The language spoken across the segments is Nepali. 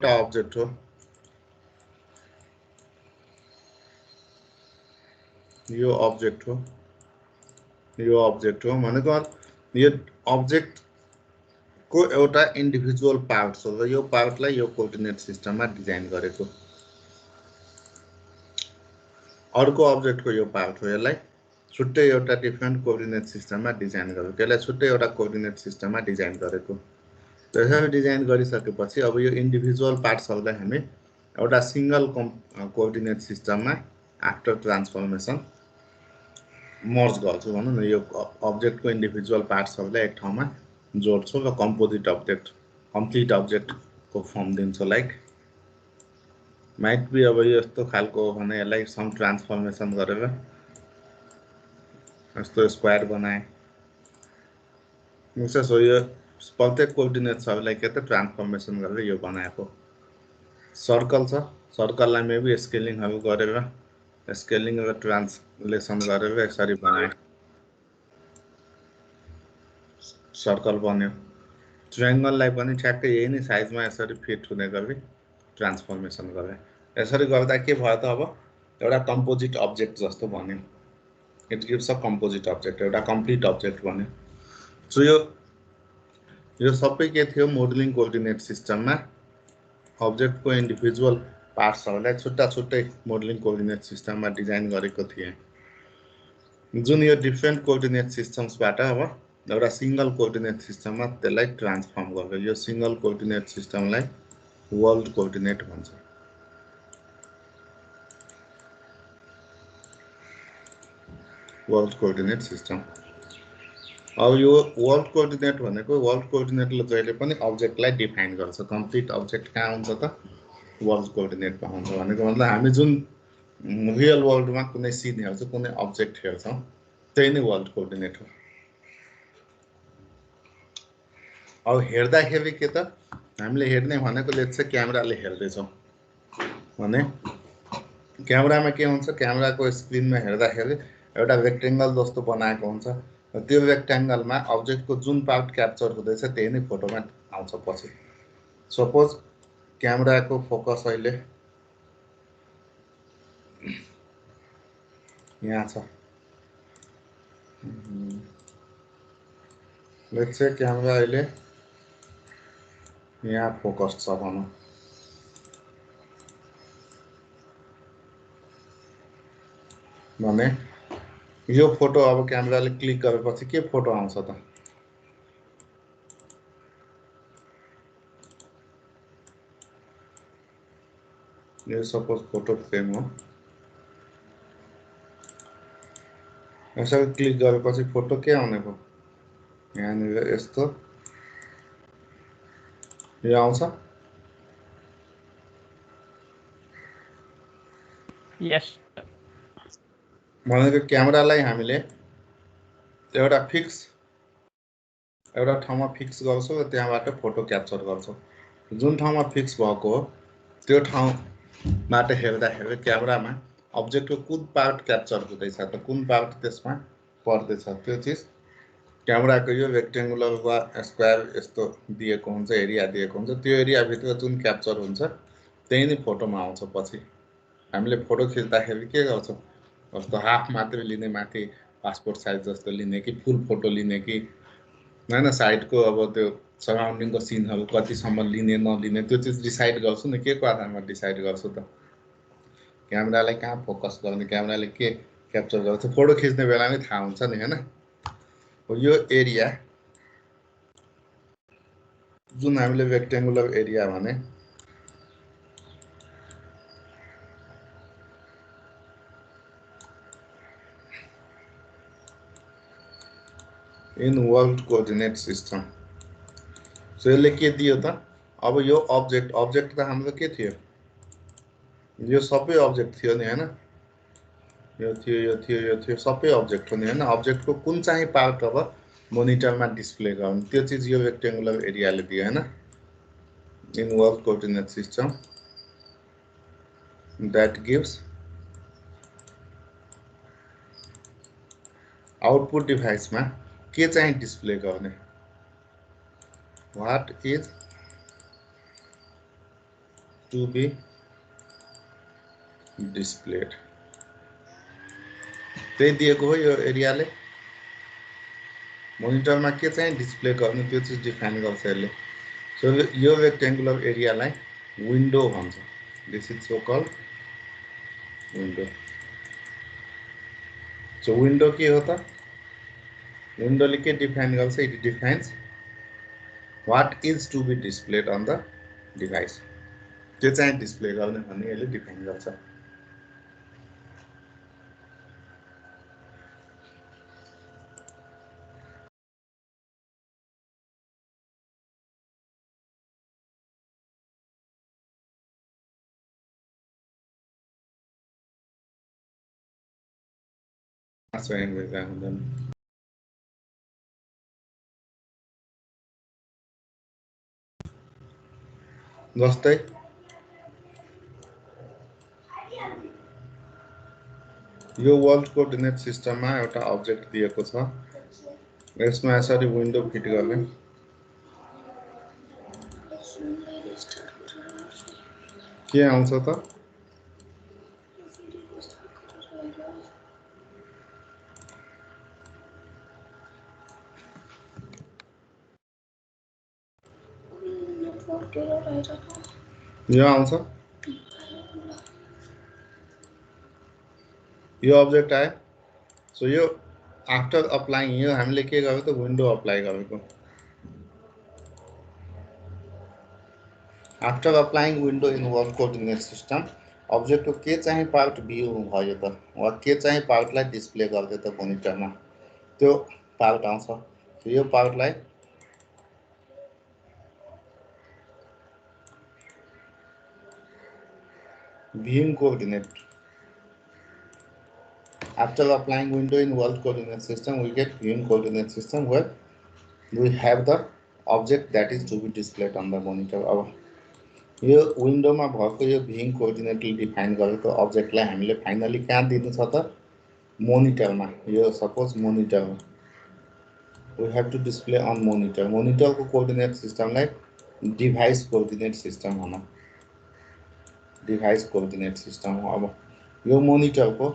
अब्जेक्ट हो, यो अब्जेक्ट हो, यो अब्जेक्ट हो भनेको यो अब्जेक्ट को एउटा इन्डिभिजुअल पार्ट्स हो र यो पार्टलाई यो कोअर्डिनेट सिस्टममा डिजाइन गरेको। अर्को अब्जेक्टको यो पार्ट हो, यसलाई छुट्टै एउटा डिफरेन्ट कोअर्डिनेट सिस्टममा डिजाइन गरेको, त्यसलाई छुट्टै एउटा कोअर्डिनेट सिस्टममा डिजाइन गरेको। त्यसरी डिजाइन गरिसकेपछि अब यो इन्डिभिजुअल पार्ट्सहरूलाई हामी एउटा सिंगल कोअर्डिनेट सिस्टममा आफ्टर ट्रान्सफर्मेसन मर्ज गर्छु भनौँ न। यो अब्जेक्टको इन्डिभिजुअल पार्ट्सहरूलाई एक ठाउँमा जोड्छु र कम्पोजिट अब्जेक्ट, कम्प्लिट अब्जेक्टको फर्म दिन्छु। लाइक माइट बी अब यस्तो खालको हो भने यसलाई सम ट्रान्सफर्मेसन गरेर यस्तो स्क्वायर बनाए। विशेष हो यो प्रत्येक कोअर्डिनेट्सहरूलाई के त ट्रान्सफर्मेसन गरेर यो बनाएको। सर्कल छ, सर्कललाई मेबी स्केलिङहरू गरेर स्केलिङ र ट्रान्सलेसन गरेर यसरी बनाए, सर्कल बन्यो। ट्रायङ्गललाई पनि ठ्याक्कै यही नै साइजमा यसरी फिट हुने गरी ट्रान्सफर्मेसन गरे। यसरी गर्दा के भयो त अब एउटा कम्पोजिट अब्जेक्ट जस्तो बन्यो। It gives a composite object, एउटा कम्प्लिट अब्जेक्ट बन्यो। सो यो सबै के थियो, मोडलिङ कोअर्डिनेट सिस्टममा अब्जेक्टको इन्डिभिजुअल पार्ट्सहरूलाई छुट्टा छुट्टै मोडलिङ कोअर्डिनेट सिस्टममा डिजाइन गरेको थिएँ, जुन यो डिफ्रेन्ट कोअर्डिनेट सिस्टम्सबाट अब एउटा सिंगल कोअर्डिनेट सिस्टममा त्यसलाई ट्रान्सफर्म गर्यो। यो सिंगल कोअर्डिनेट सिस्टमलाई वर्ल्ड कोअर्डिनेट भन्छ। World coordinate system. अब यो वर्ल्ड कोअर्डिनेट भनेको वर्ल्ड कोअर्डिनेटले जहिले पनि अब्जेक्टलाई डिफाइन गर्छ। कम्प्लिट अब्जेक्ट कहाँ हुन्छ त वर्ल्ड कोअर्डिनेटमा हुन्छ। भनेको मतलब हामी जुन रियल वर्ल्डमा कुनै सिन हेर्छौँ, कुनै अब्जेक्ट हेर्छौँ, त्यही नै वर्ल्ड कोअर्डिनेट हो। अब हेर्दाखेरि के त हामीले हेर्ने भनेको लेट्स चाहिँ क्यामेराले हेर्दैछौँ भने क्यामेरामा के हुन्छ, क्यामेराको स्क्रिनमा हेर्दाखेरि एउटा रेक्टेङ्गल जस्तो बनाएको हुन्छ र त्यो रेक्टेङ्गलमा अब्जेक्टको जुन पार्ट क्याप्चर हुँदैछ त्यही नै फोटोमा आउँछ पछि। सपोज क्यामेराको फोकस अहिले यहाँ छ, लेट्स चाहिँ क्यामेरा अहिले यहाँ फोकस छ भनौँ। भने यो फोटो अब क्यामेराले क्लिक गरेपछि के फोटो आउँछ त, यो सपोज फोटो फ्रेम हो। यसरी क्लिक गरेपछि फोटो के आउने भयो, यहाँनिर यस्तो यो आउँछ। यस भनेको क्यामेरालाई हामीले एउटा ठाउँमा फिक्स गर्छौँ र त्यहाँबाट फोटो क्याप्चर गर्छौँ। जुन ठाउँमा फिक्स भएको हो त्यो ठाउँबाट हेर्दाखेरि क्यामेरामा अब्जेक्टको कुन पार्ट क्याप्चर हुँदैछ त कुन पार्ट त्यसमा पर्दैछ त्यो चिज क्यामेराको यो रेक्टेङ्गुलर वा स्क्वायर यस्तो दिएको हुन्छ, एरिया दिएको हुन्छ। त्यो एरियाभित्र जुन क्याप्चर हुन्छ त्यही नै फोटोमा आउँछ। पछि हामीले फोटो खिच्दाखेरि के गर्छौँ, जस्तो हाफ मात्रै लिने, माथि पासपोर्ट साइज जस्तो लिने कि फुल फोटो लिने कि होइन, साइडको अब त्यो सराउन्डिङको सिनहरू कतिसम्म लिने नलिने त्यो चिज डिसाइड गर्छु नि। के को आधारमा डिसाइड गर्छु त, क्यामेरालाई कहाँ फोकस गर्ने, क्यामेराले के क्याप्चर गर्छ, फोटो खिच्ने बेला नै थाहा हुन्छ नि होइन। यो एरिया जुन हामीले रेक्टेङ्गुलर एरिया भने in world coordinate system. So यसले के दियो त, अब यो अब्जेक्ट त हाम्रो के थियो, यो सबै अब्जेक्ट थियो नि होइन। यो थियो, यो थियो, यो थियो, सबै अब्जेक्ट हो नि होइन। अब्जेक्टको कुन चाहिँ पार्ट अब मोनिटरमा डिस्प्ले गर्नु त्यो चिज यो रेक्टेङ्गुलर एरियाले दियो होइन। In world coordinate system that gives output डिभाइसमा के चाहिँ डिस्प्ले गर्ने, what is to be displayed त्यही दिएको हो यो एरियाले मोनिटरमा के चाहिँ डिस्प्ले गर्ने त्यो चाहिँ डिफाइन गर्छ यसले सो यो रेक्टेंगुलर एरियालाई विन्डो भन्छ this is so called window so window के हो त विन्डोले के डिफाइन गर्छ it defines what is to be displayed on the device त्यो चाहिँ डिस्प्ले गर्ने भन्ने यसले डिफाइन गर्छ जस्तै यो वर्ल्ड कोअर्डिनेट सिस्टममा एउटा अब्जेक्ट दिएको छ यसमा यसरी विन्डो फिट गर्ने के आउँछ त यो आउँछ यो अब्जेक्ट आयो सो यो आफ्टर अप्लाइङ यो हामीले के गरेको त विन्डो अप्लाई गरेको after applying window in world coordinate system अब्जेक्टको के चाहिँ पार्ट भ्यू भयो त वा के चाहिँ पार्टलाई डिस्प्ले गर्दै त मोनिटरमा त्यो पार्ट आउँछ यो पार्टलाई viewing coordinate after applying window in world coordinate system we get viewing coordinate system where we have the object that is to be displayed on the monitor अब यो विन्डोमा भएको यो viewing coordinate डिफाइन गरेको अब्जेक्टलाई हामीले फाइनली कहाँ दिनु छ त मोनिटरमा यो सपोज मोनिटरमा we have to display on monitor मोनिटरको कोअर्डिनेट सिस्टमलाई डिभाइस कोअर्डिनेट सिस्टम भनौँ डिभाइस कोअर्डिनेट सिस्टम हो अब यो मोनिटरको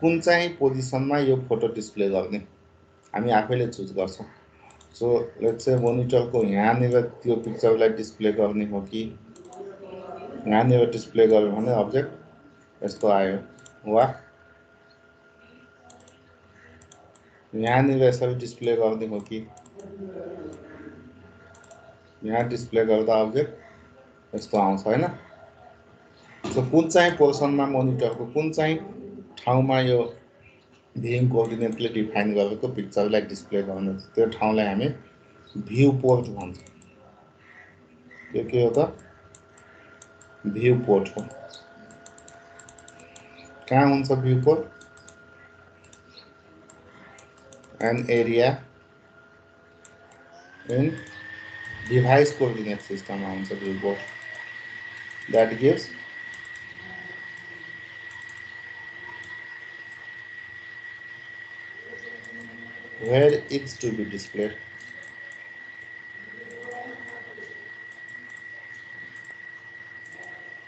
कुन चाहिँ पोजिसनमा यो फोटो डिस्प्ले गर्ने हामी आफैले चुज गर्छौँ सो लेट्स से मोनिटरको यहाँनिर त्यो पिक्चरलाई डिस्प्ले गर्ने हो कि यहाँनिर डिस्प्ले गर्यो भने अब्जेक्ट यस्तो आयो वा यहाँनिर यसरी डिस्प्ले गर्ने हो कि यहाँ डिस्प्ले गर्दा अब्जेक्ट यस्तो आउँछ हैन सो कुन चाहिँ पोर्सनमा मोनिटरको कुन चाहिँ ठाउँमा यो भ्यूइङ कोअर्डिनेटले डिफाइन गरेको पिक्चरलाई डिस्प्ले गर्ने त्यो ठाउँलाई हामी भ्यू पोर्ट भन्छ यो के हो त भ्यू पोर्ट हो कहाँ हुन्छ viewport an area in device coordinate system हुन्छ viewport that gives where it's to be displayed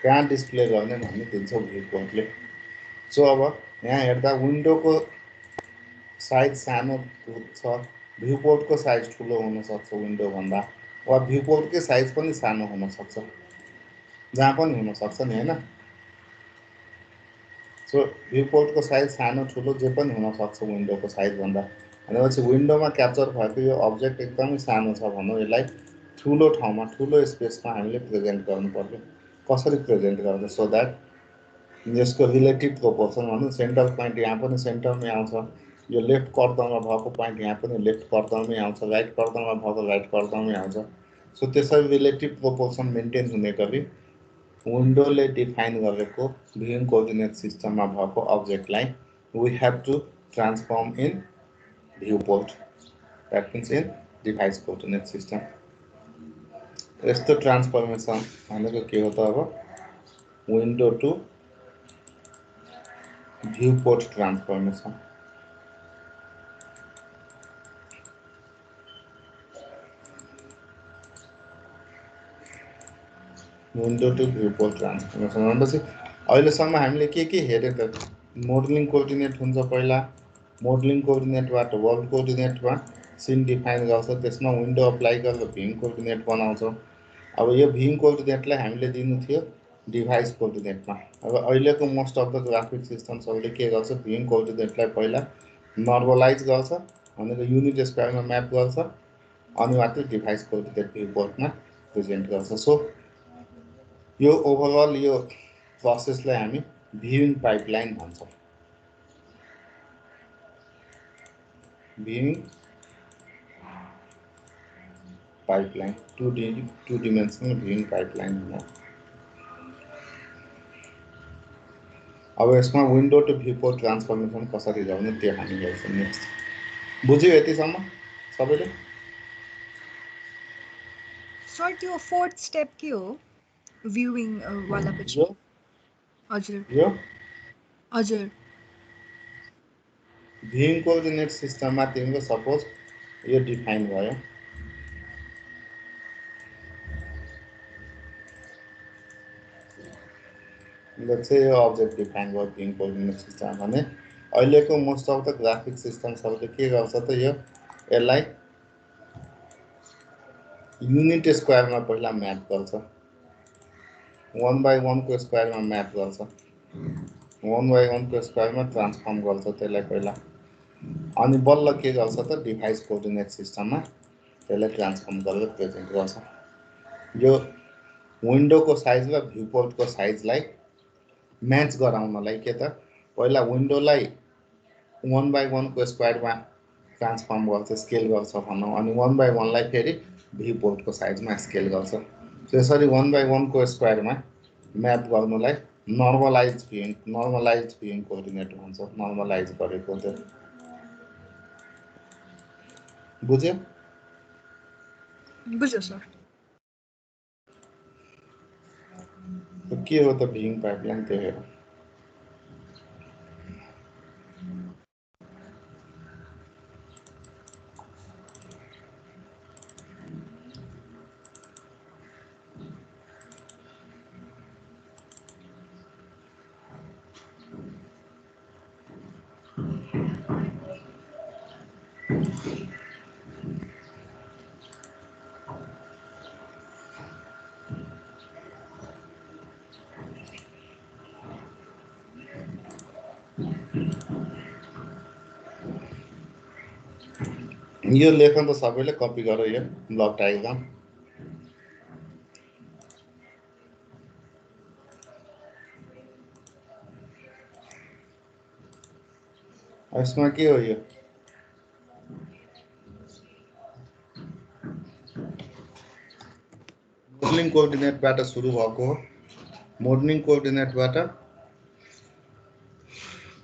कहाँ डिस्प्ले गर्ने भन्ने दिन्छ भ्यू पोर्टले सो अब यहाँ हेर्दा विन्डोको साइज सानो छ भ्यू पोर्टको साइज ठुलो हुन सक्छ विन्डो भन्दा वा भ्यू पोर्टकै साइज पनि सानो हुन सक्छ जहाँ पनि हुन सक्छ नि हैन सो भ्यू पोर्टको साइज सानो ठुलो जे पनि हुन सक्छ विन्डोको साइज भन्दा भनेपछि विन्डोमा क्याप्चर भएको यो अब्जेक्ट एकदमै सानो छ भनौँ यसलाई ठुलो ठाउँमा ठुलो स्पेसमा हामीले प्रेजेन्ट गर्नुपर्छ कसरी प्रेजेन्ट गर्ने सो दैट यसको रिलेटिभ प्रोपोर्सन भनौँ सेन्टर पोइन्ट यहाँ पनि सेन्टरमै आउँछ यो लेफ्ट कर्दरमा भएको पोइन्ट यहाँ पनि लेफ्ट कर्दरमै आउँछ राइट कर्दरमा भएको राइट कर्दरमै आउँछ सो त्यसरी रिलेटिभ प्रोपोर्सन मेन्टेन हुने गरी विन्डोले डिफाइन गरेको भ्यूइङ कोअर्डिनेट सिस्टममा भएको अब्जेक्टलाई we have to transform in viewport that means in device coordinate system यस्तो ट्रान्सफर्मेसन भनेको के हो त अब window to view port transformation window to view port transformation भनेपछि अहिलेसम्म हामीले के हेऱ्यो त मोडलिङ कोअर्डिनेट हुन्छ पहिला मोडलिङ कोअर्डिनेटबाट वर्ल्ड कोअर्डिनेटमा सिन डिफाइन गर्छ त्यसमा विन्डो अप्लाई गरेर भ्युइङ कोअर्डिनेट बनाउँछौँ अब यो भ्युइङ कोअर्डिनेटलाई हामीले दिनु थियो डिभाइस कोअर्डिनेटमा अब अहिलेको मोस्ट अफ द ग्राफिक सिस्टम्सहरूले के गर्छ भ्युइङ कोअर्डिनेटलाई पहिला नर्मलाइज गर्छ भनेको युनिट स्क्वायरमा म्याप गर्छ अनि मात्रै डिभाइस कोअर्डिनेट भ्यू पोर्टमा प्रेजेन्ट गर्छ सो यो ओभरअल यो प्रोसेसलाई हामी भ्युइङ पाइपलाइन भन्छौँ viewing pipeline two dimensional viewing pipeline हो अब यसमा window to view port transformation कसरी ल्याउने त्यो हामी हेर्छौँ नेक्स्ट बुझ्यो यतिसम्म सबैले सर त्यो फोर्थ स्टेप के हो भ्युइङ वाला पछि यो हजुर यो हजुर भ्युइङ कोअर्डिनेट सिस्टममा तिम्रो सपोज यो डिफाइन भयो चाहिँ यो अब्जेक्ट डिफाइन भयो भ्युइङ कोअर्डिनेट सिस्टम भने अहिलेको मोस्ट अफ द ग्राफिक सिस्टम्सहरूले के गर्छ त यो यसलाई युनिट स्क्वायरमा पहिला म्याप गर्छ 1/1 को स्क्वायरमा म्याप गर्छ 1/1 को स्क्वायरमा ट्रान्सफर्म गर्छ त्यसलाई पहिला अनि बल्ल के गर्छ त डिभाइस कोअर्डिनेट सिस्टममा त्यसलाई ट्रान्सफर्म गरेर प्रेजेन्ट गर्छ यो विन्डोको साइज र भ्यू पोर्टको साइजलाई म्याच गराउनलाई के त पहिला विन्डोलाई 1/1 को स्क्वायरमा ट्रान्सफर्म गर्छ स्केल गर्छ भनौँ अनि 1/1लाई फेरि भ्यू पोर्टको साइजमा स्केल गर्छ त्यसरी 1/1 को स्क्वायरमा म्याप गर्नुलाई नर्मलाइज भ्युइङ कोअर्डिनेट भन्छ नर्मलाइज गरेको त्यो बुझ्यो बुझ्यो सर के हो त भ्युइङ पाइपलाइन त्यो हेरौँ यो लेखन त सबैले कपी गर यो ब्लक डायग्राम यसमा के हो यो मोडलिङ कोअर्डिनेटबाट सुरु भएको हो मोडलिङ कोअर्डिनेटबाट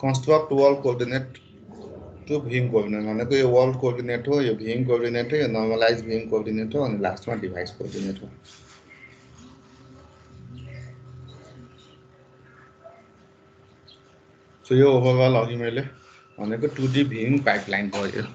construct world coordinate to viewing coordinate भनेको यो वर्ल्ड कोअर्डिनेट हो यो भ्युइङ कोअर्डिनेट हो यो नर्मलाइज भ्युइङ कोअर्डिनेट हो अनि लास्टमा डिभाइस कोअर्डिनेट हो सो यो ओभरअल अघि मैले भनेको 2D भ्युइङ पाइपलाइन भयो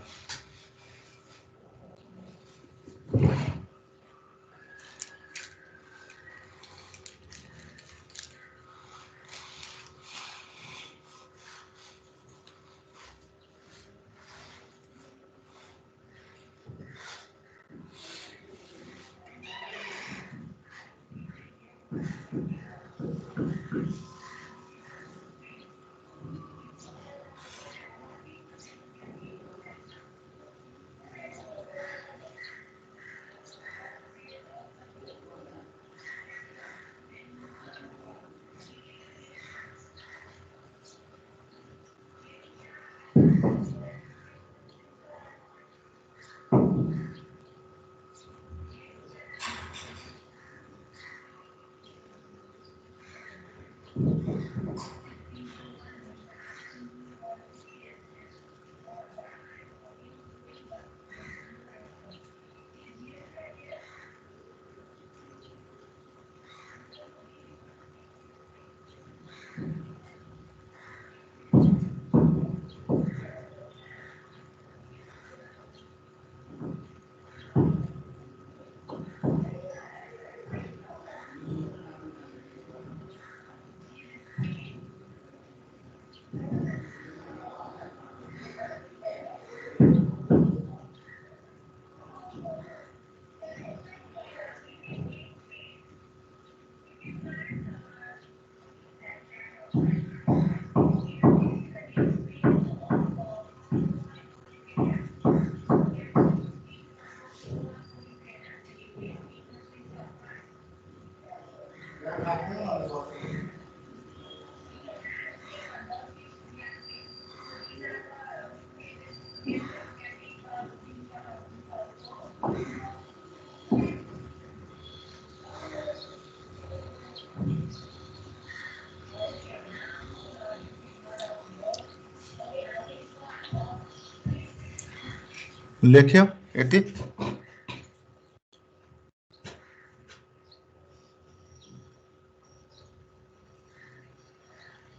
लेख्यो यति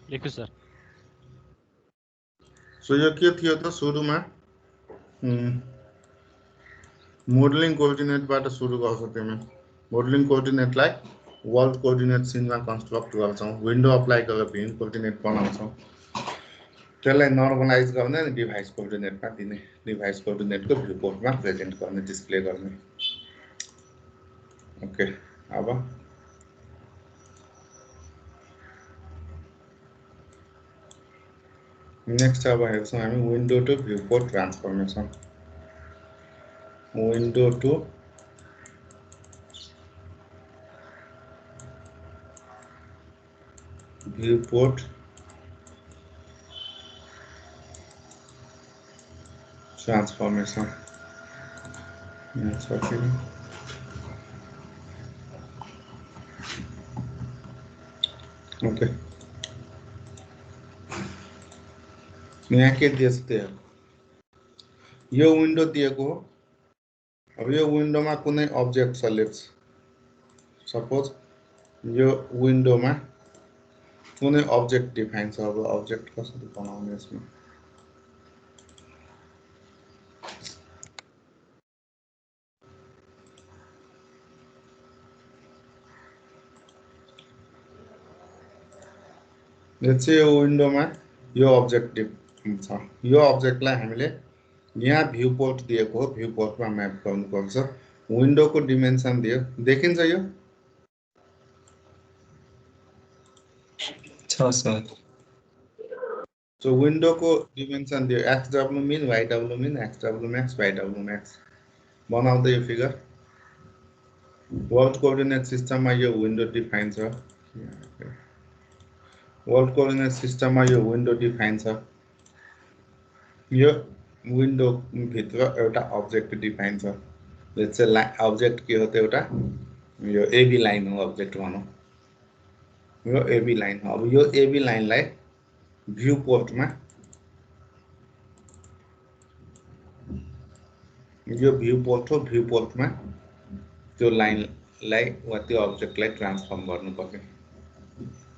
लेख्यो सर। सो यो के थियो त सुरुमा मोडलिङ कोअर्डिनेटबाट सुरु गर्छौ तिमी। Modelling कोअर्डिनेटलाई world coordinate cinema construct गर्छौ, विन्डो अप्लाई गरेर भिन कोअर्डिनेट बनाउँछौ, त्यसलाई नर्मलाइज गर्ने अनि डिभाइस कोअर्डिनेटमा दिने, डिभाइस कोअर्डिनेटको भ्यू पोर्टमा प्रेजेन्ट गर्ने, डिस्प्ले गर्ने। ओके, अब नेक्स्ट अब हेर्छौँ हामी window to view port transformation. Window to view port transformation. Okay, यहाँ के दिएछ त्यो यो विन्डो दिएको हो। अब यो विन्डोमा कुनै अब्जेक्ट सेलेक्ट, सपोज यो विन्डोमा कुनै अब्जेक्ट डिफाइन छ। अब अब्जेक्ट कसरी बनाउने यसमा? यो विन्डोमा यो अब्जेक्ट छ। यो अब्जेक्टलाई हामीले यहाँ भ्यू पोर्ट दिएको हो, भ्यू पोर्टमा म्याप गर्नुपर्छ। विन्डोको डिमेन्सन दियो, देखिन्छ यो छ सर। सो विन्डोको डिमेन्सन दियो XW min, YW min, XW max, YW max बनाउँदै यो फिगर। वर्ल्ड कोअर्डिनेट सिस्टममा यो विन्डो डिफाइन छ। वर्ल्ड कोअर्डिनेट सिस्टममा यो विन्डो डिफाइन छ। यो विन्डो भित्र एउटा अब्जेक्ट डिफाइन छ। लेट्स से अब्जेक्ट के हो त एउटा यो एबी लाइन हो अब्जेक्ट भनौँ। यो एबी लाइन हो। अब यो एबी लाइनलाई भ्यू पोर्टमा, यो भ्यू पोर्ट हो, भ्यू पोर्टमा त्यो लाइनलाई वा त्यो अब्जेक्टलाई ट्रान्सफर्म गर्नु पर्यो।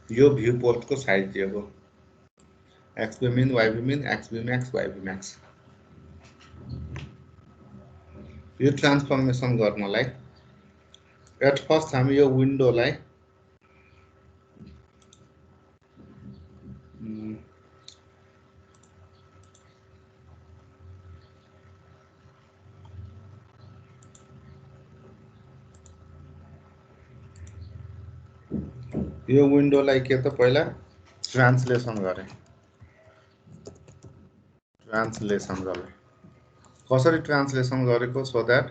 यो भ्यू पोर्टको साइज दिएको XB min, YB min, XB max, YB max. यो ट्रान्सफर्मेसन गर्नलाई एट फर्स्ट हामी यो विन्डोलाई यो विन्डोलाई के त पहिला ट्रान्सलेसन गरे। ट्रान्सलेसन गरे कसरी ट्रान्सलेसन गरेको? सो द्याट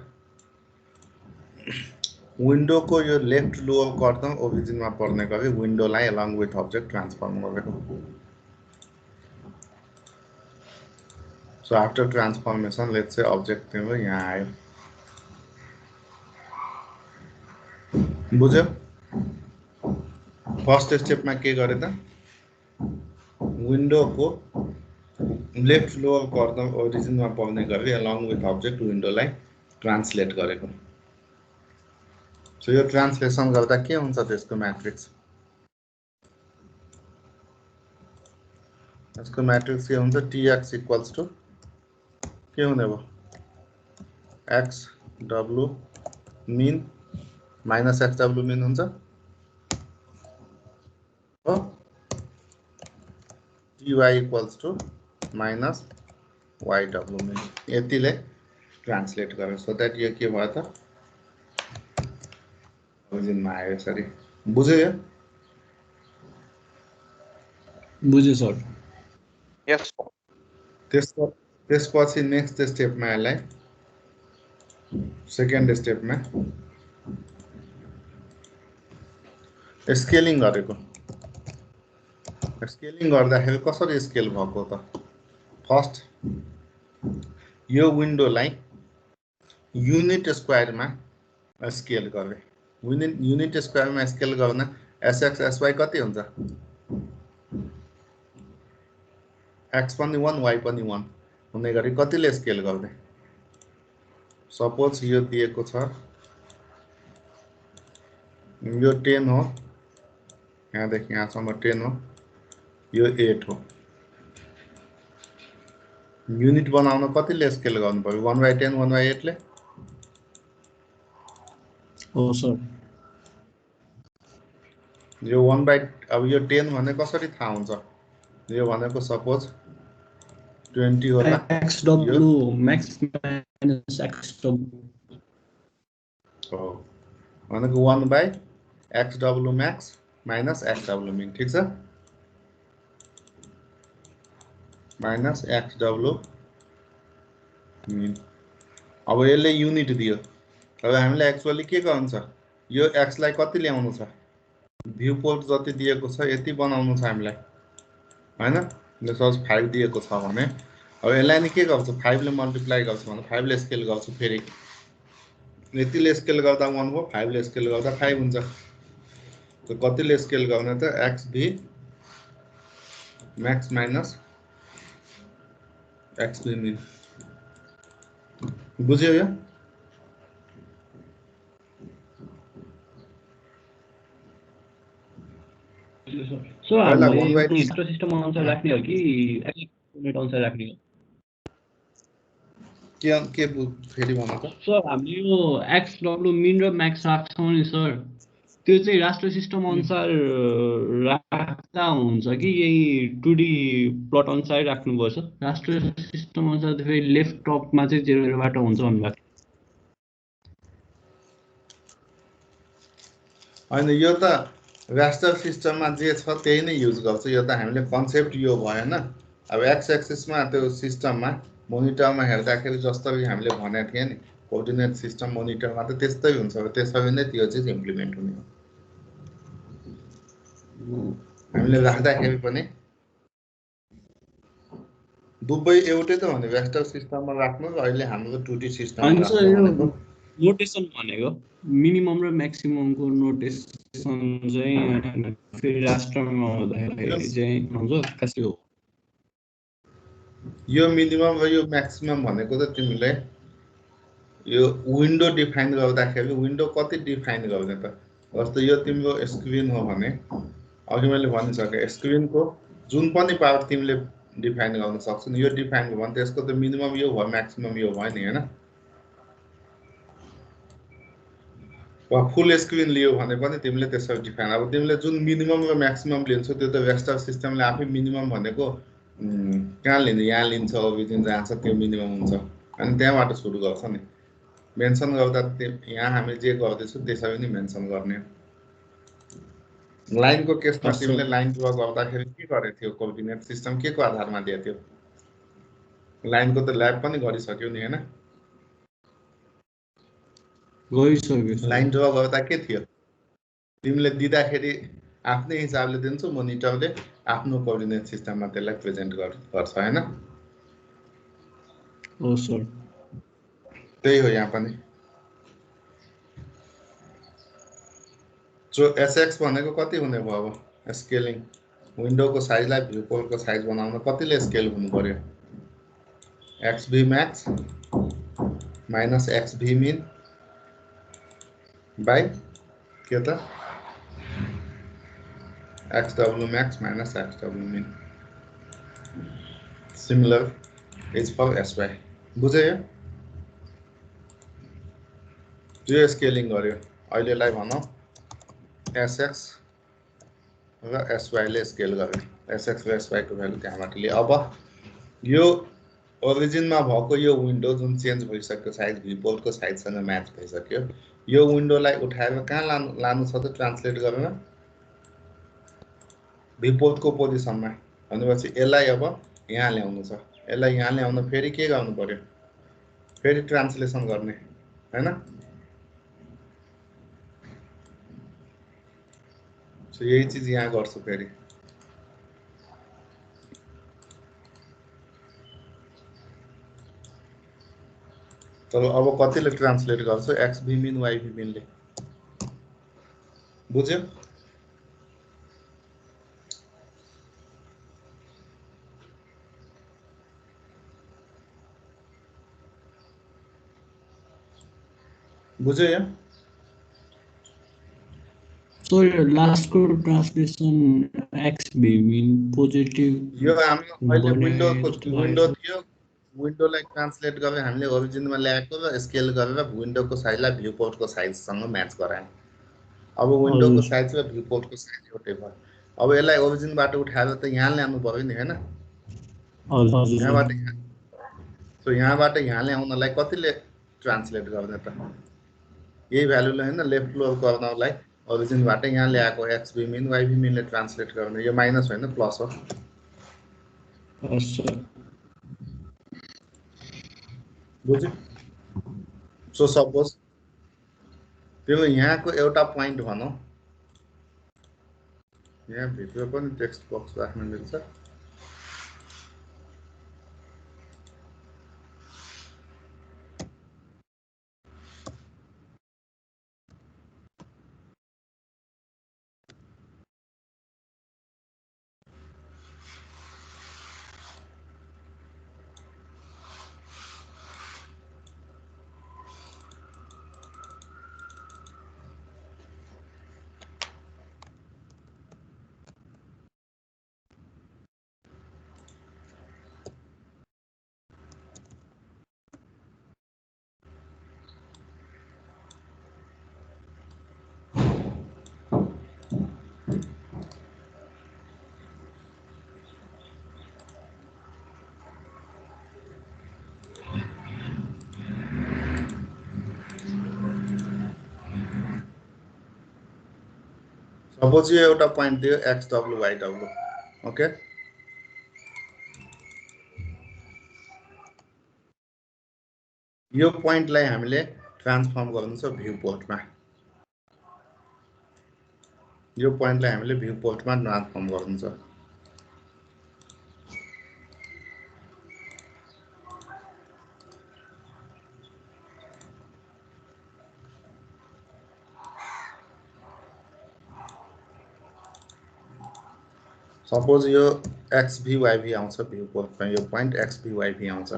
विन्डोको यो लेफ्ट लोअर कर्डम ओरिजिनमा पर्ने गरी विन्डोलाई अलङ विथ अब्जेक्ट ट्रान्सफर्म गरेको। So after transformation let's say object तिम्रो यहाँ आयो। बुझ्यो? फर्स्ट स्टेपमा के गरे त विन्डोको लेफ्ट लोअर कर्डम ओरिजिनमा पर्ने गरी अलङ विथ अब्जेक्ट विन्डोलाई ट्रान्सलेट गरेको। सो यो ट्रान्सलेसन गर्दा के हुन्छ त्यसको म्याट्रिक्स? यसको म्याट्रिक्स के हुन्छ? TX इक्वल्स टु के हुने भयो? XW min minus XW min हुन्छ हो। TY equals to minus YW min. यतिले ट्रान्सलेट गर्यो। सो द्याट यो के भयो त ओरिजिनमा आयो यसरी। बुझ्यो यो? बुझ्यो सर। यस। त्यसपछि नेक्स्ट स्टेपमा यसलाई सेकेन्ड स्टेपमा स्केलिङ गरेको स्केलिङ गर्दाखेरि कसरी स्केल भएको त फर्स्ट यो विन्डोलाई युनिट स्क्वायरमा स्केल गरे युनिट स्क्वायरमा स्केल गर्न एसएक्स एसवाई कति हुन्छ एक्स पनि 1 वाई पनि 1 हुने गरी कतिले स्केल गर्ने सपोज यो दिएको छ यो 10 हो यहाँदेखि यहाँसम्म 10 हो यो 8 हो युनिट बनाउन कतिले स्केल गर्नु पर्यो 1/10 1/8 ले हो सर यो 1 अब यो 10 भने कसरी थाहा हुन्छ यो भनेको सपोज 20 होला XW max minus XW हो भनेको 1/XW max minus XW min ठीक छ माइनस XW min अब यसले युनिट दियो अब हामीले एक्चुअली के गर्नु छ यो x लाई कति ल्याउनु छ भ्यू पोर्ट जति दिएको छ यति बनाउनु छ हामीलाई हैन सपोज 5 दिएको छ भने अब यसलाई नि के गर्छु 5 ले मल्टिप्लाई गर्छु भने 5 ले स्केल गर्छु फेरि यतिले स्केल गर्दा 1 हो 5 ले स्केल गर्दा 5 हुन्छ त कतिले स्केल गर्ने त xv max minus xv min बुझ्यो यो सो हामीले सिस्टम अनुसार राख्ने हो कि युनिट अनुसार राख्ने हो के फेरि भन्नु त सर हामीले यो XW min र max राख्छौं नि सर त्यो चाहिँ राष्ट्र सिस्टम अनुसार राख्दा हुन्छ कि यही 2D प्लट अनुसार राख्नुपर्छ राष्ट्र सिस्टम अनुसार फेरि लेफ्ट टपमा चाहिँ 0 बाट हुन्छ भन्नुभएको हैन यो त राष्ट्र सिस्टममा जे छ त्यही नै युज गर्छ यो त हामीले कन्सेप्ट यो भएन अब एक्स एक्सिसमा त्यो सिस्टममा मोनिटरमा हेर्दाखेरि जस्तै हामीले भनेको थिए नि कोअर्डिनेट सिस्टम मोनिटरमा त त्यस्तै हुन्छ त्यसरी नै त्यो चाहिँ इम्प्लिमेन्ट हुने हो हामीले राख्दाखेरि पनि दुबै एउटै त भने राष्ट्र सिस्टममा राख्नु अहिले हाम्रो 2D सिस्टम राख्नु नोटेसन भनेको मिनिमम र म्याक्सिममको नोटेसन चाहिँ फेरि राष्ट्रमा हुँदाखेरि चाहिँ हुन्छ कसरी हो यो मिनिमम र यो म्याक्सिमम भनेको त तिमीले यो विन्डो डिफाइन गर्दाखेरि विन्डो कति डिफाइन गर्ने त जस्तो यो तिम्रो स्क्रिन हो भने अघि मैले भनिसके स्क्रिनको जुन पनि पावर तिमीले डिफाइन गर्न सक्छौ नि यो डिफाइन भयो भने त्यसको त मिनिमम यो भयो म्याक्सिमम यो भयो नि हैन वा फुल स्क्रिन लियो भने पनि तिमीले त्यसरी डिफाइन अब तिमीले जुन मिनिमम र म्याक्सिमम लिन्छौ त्यो त वेस्टर सिस्टमले आफै मिनिमम भनेको कहाँ लिन्छ यहाँ लिन्छ अभिदिन जान्छ त्यो मिनिमम हुन्छ अनि त्यहाँबाट सुरु गर्छ नि मेन्सन गर्दा यहाँ हामी जे गर्दैछौँ त्यसरी नै मेन्सन गर्ने लाइनको केसमा तिमीले लाइन ड्रा गर्दाखेरि के गरे थियो कोअर्डिनेट सिस्टम के को आधारमा दिएको थियो लाइनको त ल्याब पनि गरिसक्यो नि हैन गरिसक्यो लाइन ड्रा गर्दा के थियो तिमीले दिँदाखेरि आफ्नै हिसाबले दिन्छौ मोनिटरले आफ्नो कोअर्डिनेट सिस्टममा त्यसलाई प्रेजेन्ट गर्छ हैन हो सर त्यही हो यहाँ पनि जो एसएक्स भनेको कति हुने भयो अब स्केलिङ विन्डोको साइजलाई भ्यू पोर्टको साइज बनाउन कतिले स्केल हुनु पर्यो xv max minus xv min by के त xw max minus xw min similar is for sy बुझ्यो यो स्केलिङ गर्यो अहिलेलाई भनौं sx र sy ले स्केल गर्यो sx र sy को भ्यालु त्यहाँबाट लिए अब यो ओरिजिनमा भएको यो विन्डो जुन चेन्ज भइसक्यो साइज भ्यूपोर्टको साइजसँग म्याच भइसक्यो यो विन्डोलाई उठाएर कहाँ लानु छ त ट्रान्सलेट गरेर भ्यूपोर्टको पोजिसनमा भनेपछि यसलाई अब यहाँ ल्याउनु छ यसलाई यहाँ ल्याउन फेरि के गर्नु पर्यो फेरि ट्रान्सलेसन गर्ने हैन सो यही चीज यहाँ गर्छु फेरि। तर अब कतिले ट्रान्सलेट गर्छु एक्स भी मिन वाई भी मिनले, बुझ्यो? बुझ्यो यहाँ? So your last code translation X be mean positive. यो हाम्रो अहिले विन्डोको गर्ने विन्डो थियो, विन्डोलाई ट्रान्सलेट गरेर हामीले ओरिजिनमा ल्याएको र स्केल गरेर विन्डोको साइजलाई भ्यू पोर्टको साइजसँग म्याच गरायौँ। अब विन्डोको साइज र भ्यू पोर्टको साइज एउटै भयो। अब यसलाई ओरिजिनबाट उठाएर त यहाँ ल्याउनु पर्यो नि, हैन? यहाँबाट सो यहाँबाट यहाँ ल्याउनलाई कतिले ट्रान्सलेट गर्ने त? यही भ्यालुले हैन लेफ्ट क्लोज गर्नलाई ओरिजिनबाट यहाँ ल्याएको एक्स भी मिन वाई भी मिनले ट्रान्सलेट गर्ने। यो माइनस होइन प्लस हो। बुझ्यो? सो सपोज त्यो यहाँको एउटा पोइन्ट भनौँ, यहाँ भित्र पनि टेक्स्ट बक्स राख्न मिल्छ। सपोज यो एउटा पोइन्ट दियो X W Y W, okay? यो पोइन्टलाई हामीले ट्रान्सफर्म गर्नु छ भ्यू पोर्टमा। यो पोइन्टलाई हामीले भ्यू पोर्टमा ट्रान्सफर्म गर्नु छ। सपोज यो एक्स भी वाई भी आउँछ भ्यू पोर्टमा, यो point X V Y V आउँछ।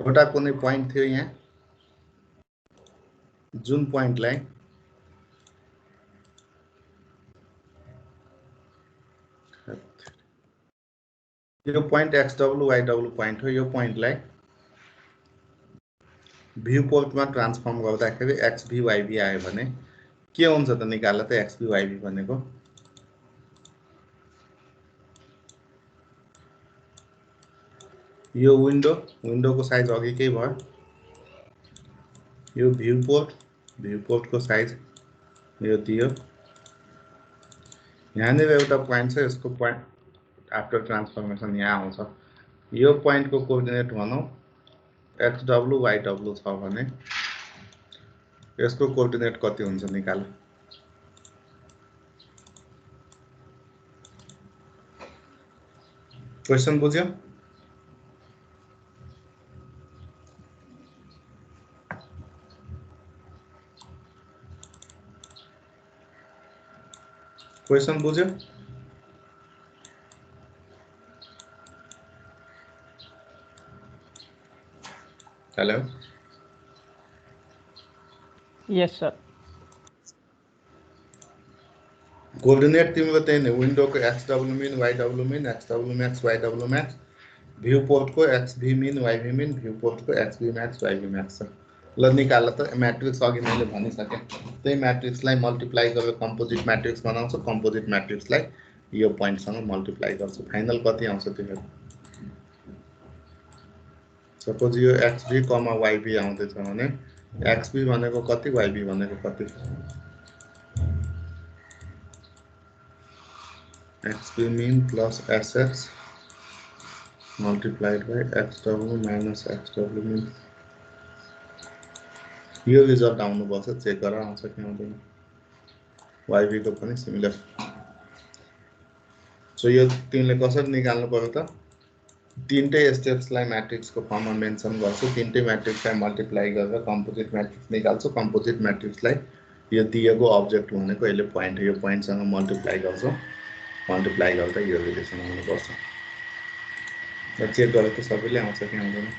एउटा कुनै पोइन्ट थियो यहाँ, जुन पोइन्टलाई यो point X W Y W point हो। यो पोइन्टलाई भ्यू पोर्टमा ट्रान्सफर्म गर्दाखेरि एक्स भी वाई भी आयो भने के हुन्छ त? निकाल त एक्स भी वाई भी भनेको। यो विन्डोको साइज अघिकै भयो। यो भ्यू पोर्टको साइज यो दियो। यहाँनिर एउटा पोइन्ट छ, यसको पोइन्ट आफ्टर ट्रान्सफर्मेसन यहाँ आउँछ। यो पोइन्टको कोअर्डिनेट भनौँ एक्स डब्लु वाई डब्लु छ भने यसको कोअर्डिनेट कति हुन्छ निकाल। क्वेसन बुझ्यो? क्वेसन बुझ्यो? हेलो? यस सर। कोअर्डिनेट तिम्रो त्यही नै, विन्डोको X W min Y W min X W max Y W max, view पोर्टको X V min Y V min, view पोर्टको X V max Y V max छ। ल निकाल त म्याट्रिक्स। अघि मैले भनिसकेँ त्यही म्याट्रिक्सलाई मल्टिप्लाई गरेर कम्पोजिट म्याट्रिक्स बनाउँछु। कम्पोजिट म्याट्रिक्सलाई यो पोइन्टसँग मल्टिप्लाई गर्छु। फाइनल कति आउँछ त्यो? सपोज यो एक्स भी कमा वाई भी आउँदैछ भने एक्स भी भनेको कति, वाई भी भनेको कति? X V min plus SX multiplied by X W minus X W min यो रिजल्ट आउनुपर्छ, चेक गरेर आउँछ कि आउँदैन। YB को पनि सिमिलर। सो यो तिमीले कसरी निकाल्नु पर्यो त, तीनटै स्टेप्सलाई म्याट्रिक्सको फर्ममा मेन्सन गर्छु, तीनटै म्याट्रिक्सलाई मल्टिप्लाई गरेर कम्पोजिट म्याट्रिक्स निकाल्छु। कम्पोजिट म्याट्रिक्सलाई यो दिएको अब्जेक्ट भनेको यसले पोइन्ट, यो पोइन्टसँग मल्टिप्लाई गर्छौँ, मल्टिप्लाई गर्दा यो रिलेसन आउनुपर्छ। र चेक गरेर त सबैले आउँछ कि आउँदैन।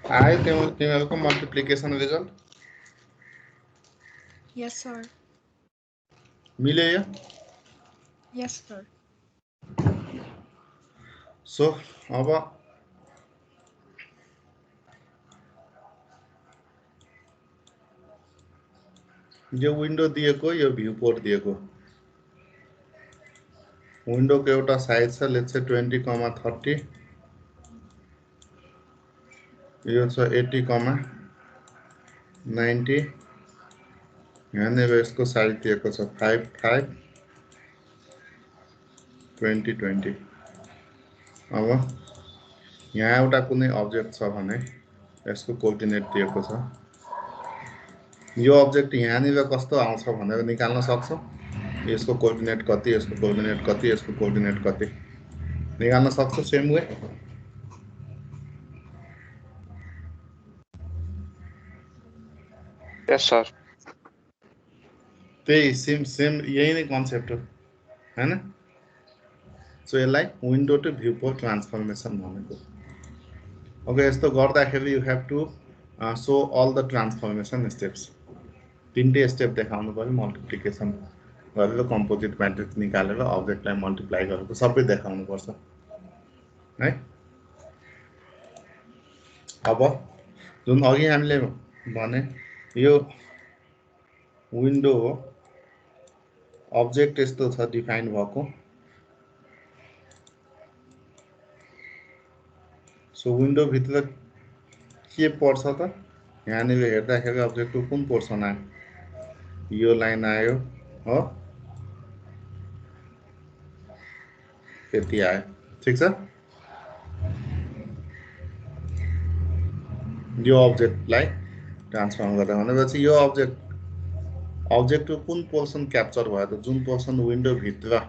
आयो तिमीहरूको मल्टिप्लिकेसन रिजल्ट Yes, sir. मिल्यो यो Yes, sir. सो अब यो विन्डो दिएको यो भ्यू पोर्ट दिएको विन्डोको एउटा साइज छ लेट्स से 20,30 यो छ 80,90 यहाँनिर यसको साइज दिएको छ 55 2020 अब यहाँ एउटा कुनै अब्जेक्ट छ भने यसको कोअर्डिनेट दिएको छ यो अब्जेक्ट यहाँनिर कस्तो आउँछ भनेर निकाल्न सक्छौँ यसको कोअर्डिनेट कति यसको कोअर्डिनेट कति यसको कोअर्डिनेट कति निकाल्न सक्छौँ सेम वे यस सर त्यही सेम यही नै कन्सेप्ट हो हैन सो यसलाई window to view port transformation भनेको ओके यस्तो गर्दाखेरि you have to show all the transformation steps तीनटै स्टेप देखाउनु पर्यो मल्टिप्लिकेसन गरेर कम्पोजिट म्याट्रिक्स निकालेर अब्जेक्टलाई मल्टिप्लाई गरेको सबै देखाउनु पर्छ है अब जुन अघि हामीले भने यो विन्डो हो अब्जेक्ट यस्तो छ डिफाइन भएको सो विन्डो भित्र के पर्छ त यहाँनिर हेर्दाखेरि अब्जेक्टको कुन पोर्सन आयो यो लाइन आयो हो यति आयो ठिक छ यो अब्जेक्टलाई ट्रान्सफर्म गर्दा भनेपछि यो अब्जेक्टको कुन पोर्सन क्याप्चर भयो त जुन पोर्सन विन्डो भित्र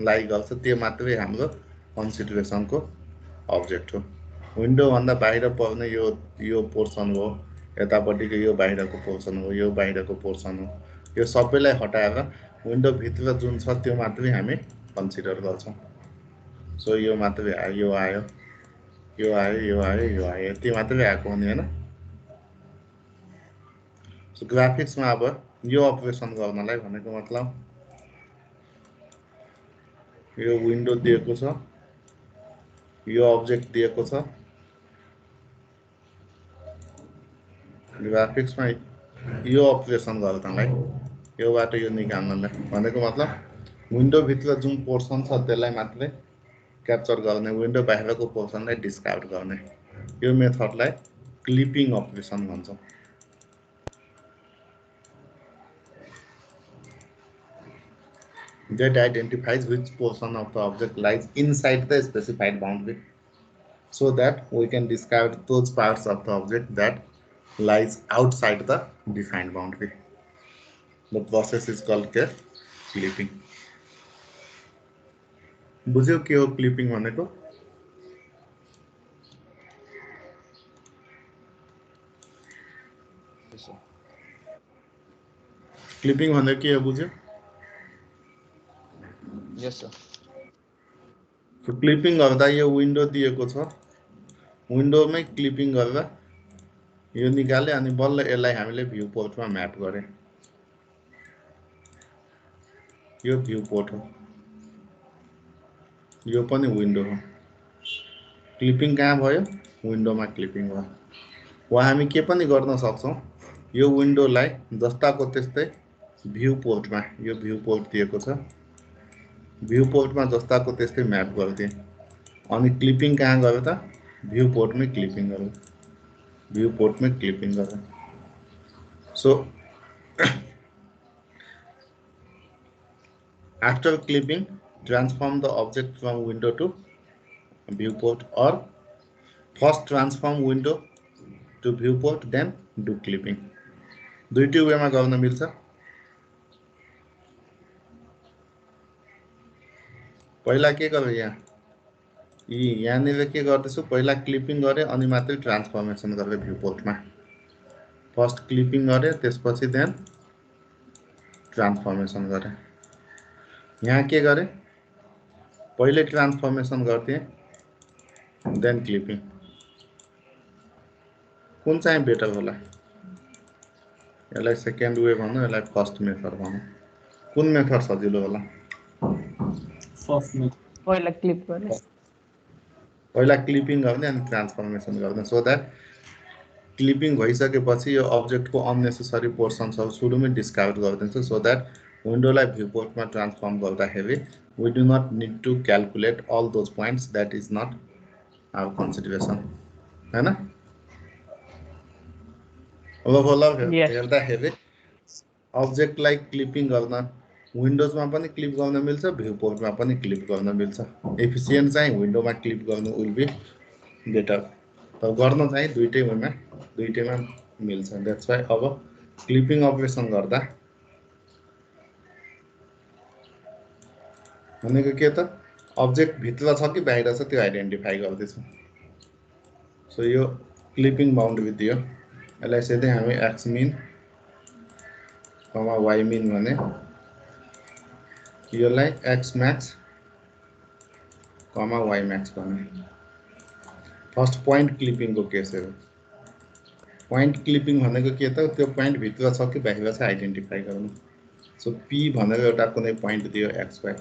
लाई गर्छ त्यो मात्रै हाम्रो कन्सिडरेसनको अब्जेक्ट हो विन्डो भन्दा बाहिर पर्ने यो पोर्सन हो यतापट्टिको यो बाहिरको पोर्सन हो यो बाहिरको पोर्सन हो यो सबैलाई हटाएर विन्डो भित्र जुन छ त्यो मात्रै हामी कन्सिडर गर्छौँ सो यो मात्रै आयो यो आयो यो आयो यो आयो यो आयो यति मात्रै आएको हुने हैन सो ग्राफिक्समा अब यो अपरेसन गर्नलाई भनेको मतलब यो विन्डो दिएको छ यो अब्जेक्ट दिएको छ ग्राफिक्समा यो अपरेसन गर्नलाई योबाट यो निकाल्नलाई भनेको मतलब विन्डो भित्र जुन पोर्सन छ त्यसलाई मात्रै क्याप्चर गर्ने विन्डो बाहिरको पोर्सनलाई डिस्कार्ड गर्ने यो मेथडलाई क्लिपिङ अपरेसन भन्छौँ that identifies which portion of the object lies inside the specified boundary so that we can discard those parts of the object that lies outside the defined boundary. The process is called clipping. बुझ्यौ के हो क्लिपिङ भनेको क्लिपिङ भनेको के हो बुझ्यौ यस सर So क्लिपिङ गर्दा यो विन्डो दिएको छ विन्डोमै क्लिपिङ गरेर यो निकाले अनि बल्ल यसलाई हामीले भ्यू पोर्टमा म्याप गरे यो भ्यू पोर्ट हो यो पनि विन्डो हो क्लिपिङ कहाँ भयो विन्डोमा क्लिपिङ भयो वा हामी के पनि गर्न सक्छौं यो विन्डोलाई जस्ताको त्यस्तै भ्यू पोर्टमा यो भ्यू पोर्ट दिएको छ भ्यू पोर्टमा जस्ताको त्यस्तै म्याप गर्दिए अनि क्लिपिङ कहाँ गयो त भ्यू पोर्टमै क्लिपिङ गर्यो भ्यू पोर्टमै क्लिपिङ गर्यो so after clipping transform the object from window to viewport or first transform window to viewport then do clipping दुईटै वेमा गर्न मिल्छ पहिला के गरे यहाँनिर के गर्दैछु पहिला क्लिपिङ गरे अनि मात्रै ट्रान्सफर्मेसन गरे भ्यू पोर्टमा फर्स्ट क्लिपिङ गरे त्यसपछि देन ट्रान्सफर्मेसन गरे यहाँ के गरे पहिले ट्रान्सफर्मेसन गर्थे देन क्लिपिङ कुन चाहिँ बेटर होला? यसलाई सेकेन्ड वे भनौँ, यसलाई फर्स्ट मेथड भनौँ। कुन मेथड सजिलो होला? फर्स्ट में पहिला क्लिप गर्ने पहिला क्लिपिङ गर्ने अनि ट्रान्सफर्मेसन गर्ने, सो द्याट क्लिपिङ भइसकेपछि यो अब्जेक्टको अननेसेसरी पोर्सन्सहरू सुरुमै डिस्कार्ड गरिदिन्छ, सो द्याट विन्डोलाई भ्यू पोर्टमा ट्रान्सफर्म गर्दाखेरि we do not need to calculate all those points, that is not our consideration, हैन? अब हेर्दाखेरि अब्जेक्टलाई क्लिपिङ गर्न विन्डोजमा पनि क्लिप गर्न मिल्छ, भ्यू पोर्टमा पनि क्लिप गर्न मिल्छ। एफिसिएन्ट चाहिँ विन्डोमा क्लिप गर्नु विल बी बेटर, तर गर्न चाहिँ दुईटैमा मिल्छ। द्याट्स वाइ अब क्लिपिङ अपरेसन गर्दा भनेको के त, अब्जेक्ट भित्र छ कि बाहिर छ त्यो आइडेन्टिफाई गर्दैछ। सो यो क्लिपिङ बाउन्ड्री दियो, यसलाई सिधै हामी एक्स मिन वाई मिन भने, यसलाई एक्स म्याक्स वाई म्याक्स भने। फर्स्ट पोइन्ट क्लिपिङको केस हो। पोइन्ट क्लिपिङ भनेको के त, त्यो पोइन्ट भित्र छ कि बाहिर छ आइडेन्टिफाई गर्नु। सो पी भनेर एउटा कुनै पोइन्ट दियो एक्स वाई,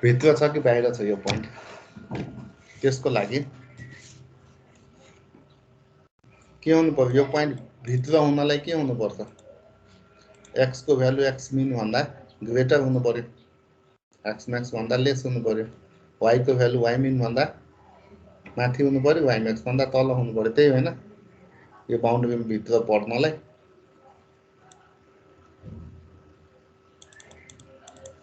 भित्र छ कि बाहिर छ यो पोइन्ट, त्यसको लागि के हुनु पर्यो? यो पोइन्ट भित्र हुनलाई के हुनु पर्छ? एक्स को भ्यालु एक्स मिन भन्दा ग्रेटर हुनु पर्यो, एक्स म्याक्स भन्दा लेस हुनु पर्यो। वाई को भ्यालु वाई मिन भन्दा माथि हुनु पर्यो, वाई म्याक्स भन्दा तल हुनु पर्यो, त्यही होइन यो बाउन्ड्री भित्र पर्नलाई।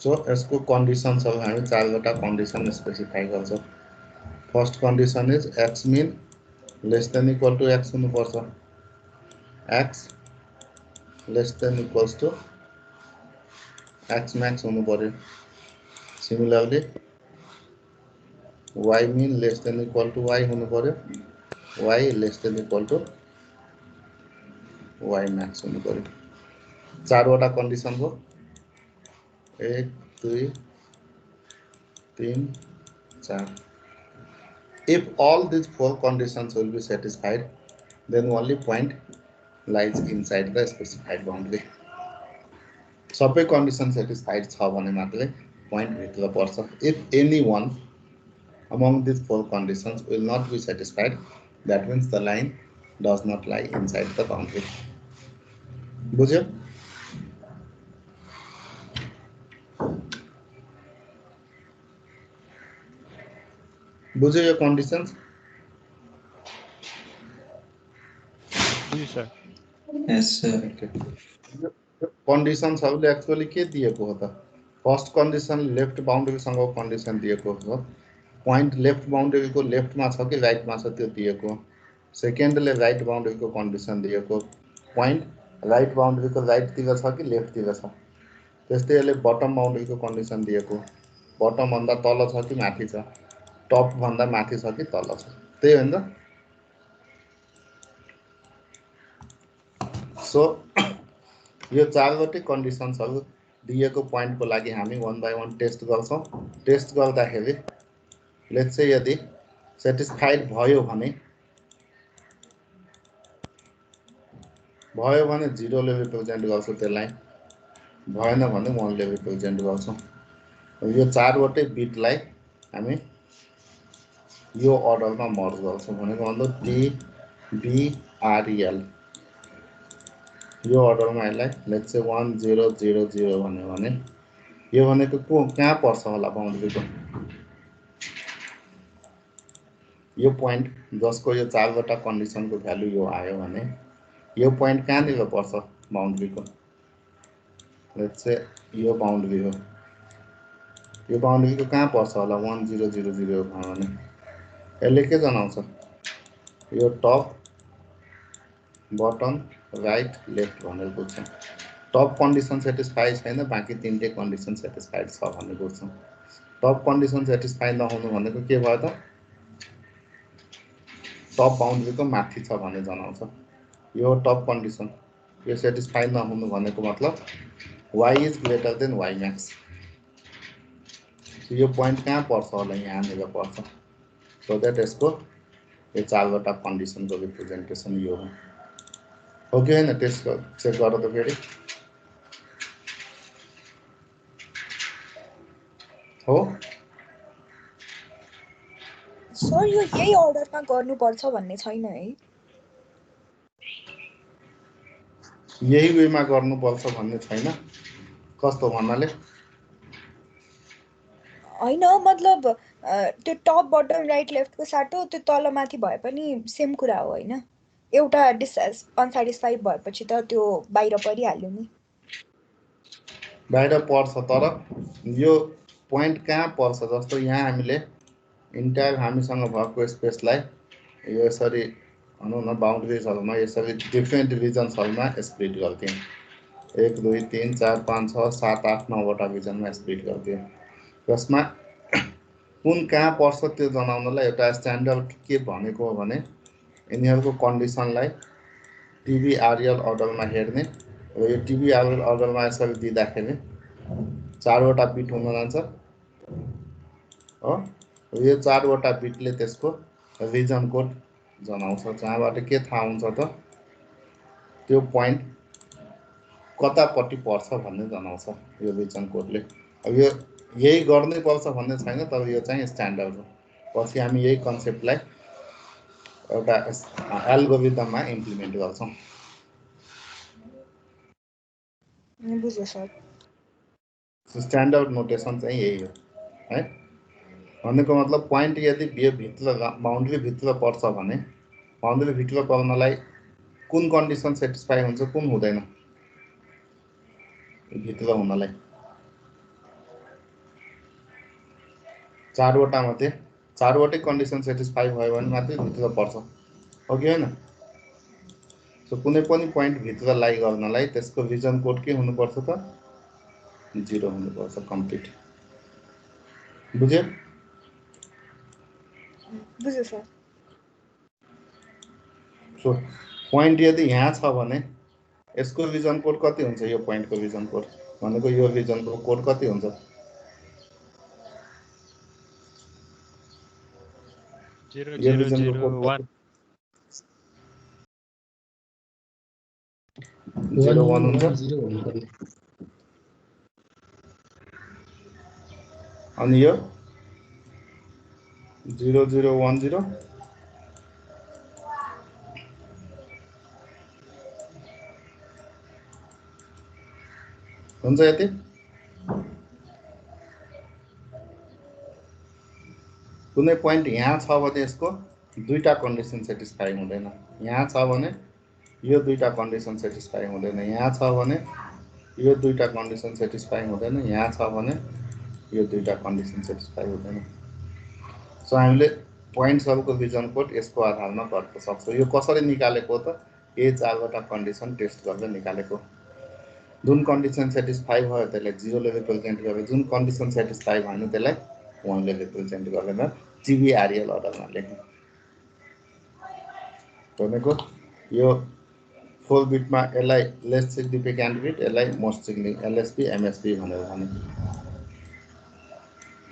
सो यसको कन्डिसन्सहरू हामी 4वटा कन्डिसन स्पेसिफाई गर्छौँ। First condition is x min less than equal to x हुनुपर्छ, x less than equals to x max हुनु पर्यो। Similarly y min less than equal to y हुनु पर्यो, y less than equal to y max हुनु पर्यो। 4वटा कन्डिसन हो, 1 2 3 4। If all these 4 conditions will be satisfied, then only point lies inside the specified boundary. सबै कन्डिसन सेटिस्फाइड छ भने मात्रै पोइन्ट भित्र पर्छ। If any one among these 4 conditions will not be satisfied, that means the line does not lie inside the boundary. बुझ्यो? बुझ्यो यो कन्डिसन्स? जी सर। यस सर। कन्डिसन्सहरूले एक्चुअली के दिएको हो त? फर्स्ट कन्डिसन लेफ्ट बाउन्ड्रीसँगको कन्डिसन दिएको हो, पोइन्ट लेफ्ट बाउन्ड्रीको लेफ्टमा छ कि राइटमा छ त्यो दिएको। सेकेन्डले राइट बाउन्ड्रीको कन्डिसन दिएको, पोइन्ट राइट बाउन्ड्रीको राइटतिर छ कि लेफ्टतिर छ। त्यस्तै यसले बटम बाउन्ड्रीको कन्डिसन दिएको, बटम भन्दा तल छ कि माथि छ, टप भन्दा माथि छ कि तल छ, त्यही हो नि त। सो यो 4वटै कन्डिसन्सहरू दिएको पोइन्टको लागि हामी 1 बाई 1 टेस्ट गर्छौँ। टेस्ट गर्दाखेरि लेट्स से यदि सेटिस्फाइड भयो भने 0 ले रिप्रेजेन्ट गर्छौँ त्यसलाई, भएन भने 1 ले रिप्रेजेन्ट गर्छौँ। यो 4वटै बिटलाई हामी यो अर्डरमा मर्ज गर्छौँ, भनेको मतलब टी बी आर एल यो अर्डरमा यसलाई लेट्स से 1 0 0 0 भन्यो भने यो भनेको कहाँ पर्छ होला बाउन्ड्रीको? यो पोइन्ट जसको यो 4वटा कन्डिसनको भ्यालु यो आयो भने यो पोइन्ट कहाँनिर पर्छ बाउन्ड्रीको? लेट्स से यो बाउन्ड्री हो, यो बाउन्ड्रीको कहाँ पर्छ होला? 1 0 0 0 भयो भने यसले के जनाउँछ? यो टप बटम राइट लेफ्ट भनेर बुझ्छ। टप कन्डिसन सेटिस्फाई छैन, बाँकी 3टै कन्डिसन सेटिस्फाइड छ भन्ने बुझ्छौँ। टप कन्डिसन सेटिस्फाई नहुनु भनेको के भयो त? टप बाउन्ड्रीको माथि छ भन्ने जनाउँछ। यो टप कन्डिसन, यो सेटिस्फाई नहुनु भनेको मतलब y is greater than y Max. यो पोइन्ट कहाँ पर्छ होला? यहाँनिर पर्छ। सो द्याट यसको यो चारवटा कन्डिसनको रिप्रेजेन्टेसन यो हो कि होइन? टेस्ट चेक गर त फेरि हो। सर यो यही अर्डरमा गर्नुपर्छ भन्ने छैन है? यही वेमा गर्नुपर्छ भन्ने छैन। कस्तो भन्नाले? होइन मतलब त्यो टप बटम राइट लेफ्टको साटो त्यो तल माथि भए पनि सेम कुरा हो होइन? एउटा अनसेटिस्फाइड भएपछि त त्यो बाहिर परिहाल्यो नि। बाहिर पर्छ, तर यो पोइन्ट कहाँ पर्छ? जस्तो यहाँ हामीले इन्टायर हामीसँग भएको स्पेसलाई यो यसरी भनौँ न बााउन्ड्रिजहरूमा यसरी डिफ्रेन्ट रिजन्सहरूमा स्प्लिट गर्थ्यौँ। 1 2 3 4 5 6 7 8 9वटा रिजनमा स्प्लिट गर्थ्यौँ। त्यसमा कुन कहाँ पर्छ त्यो जनाउनलाई एउटा स्ट्यान्डर्ड के भनेको हो भने यिनीहरूको कन्डिसनलाई TBRL अर्डरमा हेर्ने र यो TBRL अर्डरमा यसरी दिँदाखेरि 4वटा बिट हुन जान्छ हो। यो 4वटा बिटले त्यसको रिजन कोड जनाउँछ। जहाँबाट के थाहा हुन्छ त त्यो पोइन्ट कतापट्टि पर्छ भन्ने जनाउँछ यो रिजन कोडले। अब यो यही गर्नै पर्छ भन्ने छैन, तर यो चाहिँ स्ट्यान्डर्ड हो। पछि हामी यही कन्सेप्टलाई एउटा एल्गोरिदममा इम्प्लिमेन्ट गर्छौँ। बुझ्यो सर। स्ट्यान्डर्ड नोटेसन चाहिँ यही हो है। भनेको मतलब पोइन्ट यदि यो भित्र बााउन्ड्री भित्र पर्छ भने बााउन्ड्री भित्र पर्नलाई कुन कन्डिसन सेटिस्फाई हुन्छ, कुन हुँदैन भित्र हुनलाई? 4वटा मध्ये 4वटै कन्डिसन सेटिस्फाई भयो भने मात्रै भित्र पर्छ हो कि होइन? सो कुनै पनि पोइन्ट भित्र लाई गर्नलाई त्यसको रिजन कोड के हुनुपर्छ त? 0 हुनुपर्छ, कम्प्लिट। बुझ्यो? बुझ्यो सर। सो पोइन्ट यदि यहाँ छ भने यसको रिजन कोड कति हुन्छ? यो पोइन्टको रिजन कोड भनेको यो रिजनको कोड कति हुन्छ? 0 यो 0 रिजनको 0 कोड 1 0 1 हुन्छ। अनि यो 0 0 1 0 हुन्छ। यति कुनै पोइन्ट यहाँ छ भने यसको दुईटा कन्डिसन सेटिस्फाई हुँदैन। यहाँ छ भने यो दुईटा कन्डिसन सेटिस्फाई हुँदैन। यहाँ छ भने यो दुईटा कन्डिसन सेटिस्फाई हुँदैन। यहाँ छ भने यो दुईटा कन्डिसन सेटिस्फाई हुँदैन। सो हामीले पोइन्ट्सहरूको रिजन कोड यसको आधारमा गर्न सक्छौँ। यो कसरी निकालेको त? यही 4वटा कन्डिसन टेस्ट गरेर निकालेको। जुन कन्डिसन सेटिस्फाई भयो त्यसलाई 0 ले रिप्रेजेन्ट गरेर, जुन कन्डिसन सेटिस्फाई भएन त्यसलाई 1 ले रिप्रेजेन्ट गरेर TBRL अर्डरमा लेख्नु। भनेको यो 4 बिटमा यसलाई लेस सिग्निफिकेन्ट क्यान्डिडेट, यसलाई मोस्ट सिग्निफिकेन्ट LSB MSB भनेर भने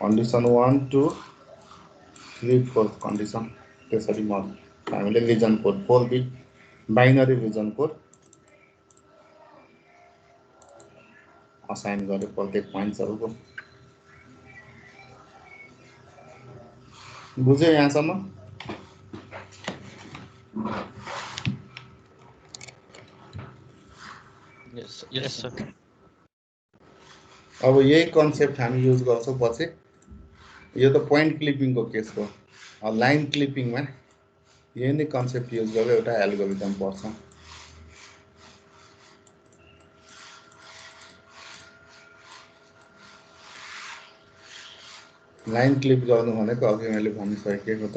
कन्डिसन 1 2 3 4 कन्डिसन त्यसरी हामीले region code 4 bit binary region code assign गरे प्रत्येक पोइन्ट्सहरूको। बुझ्यो यहाँसम्म? Yes sir. अब यही कन्सेप्ट हामी युज गर्छौँ पछि। यो त पोइन्ट क्लिपिङको केस हो। लाइन क्लिपिङमा यही नै कन्सेप्ट युज गरेर एउटा एल्गोरिदम पर्छ। लाइन क्लिप गर्नु भनेको अघि मैले भनिसकेको त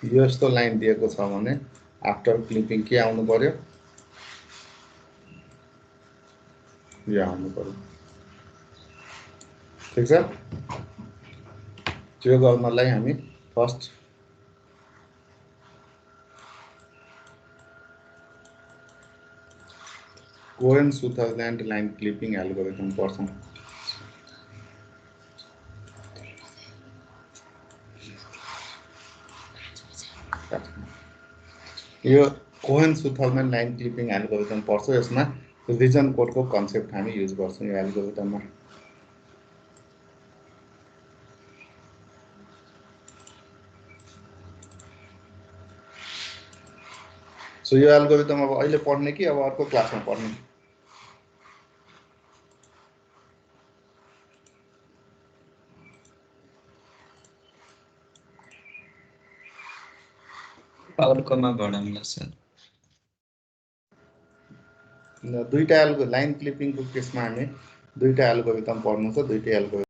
यो यस्तो लाइन दिएको छ भने आफ्टर क्लिपिङ के आउनु पर्यो? यो आउनु पर्यो। ठिक छ? त्यो गर्नलाई हामी फर्स्ट कोहेन-सुदरल्यान्ड लाइन क्लिपिङ एल्गोरिदम पर्छौँ। यो कोहेन सुथलमैन लाइन क्लिपिङ एल्गोरिदम पर्छ यसमा रिजन कोडको कन्सेप्ट हामी युज गर्छौं यो एल्गोरिदममा सो यो एल्गोरिदम अब अहिले पढ्ने कि अब अर्को क्लासमा पढ्ने अर्कोमा पढौँला सर दुईटा लाइन क्लिपिङको केसमा हामी दुईटा एल्गोरिदम पढ्नु छ दुईटै एल्गोरिदम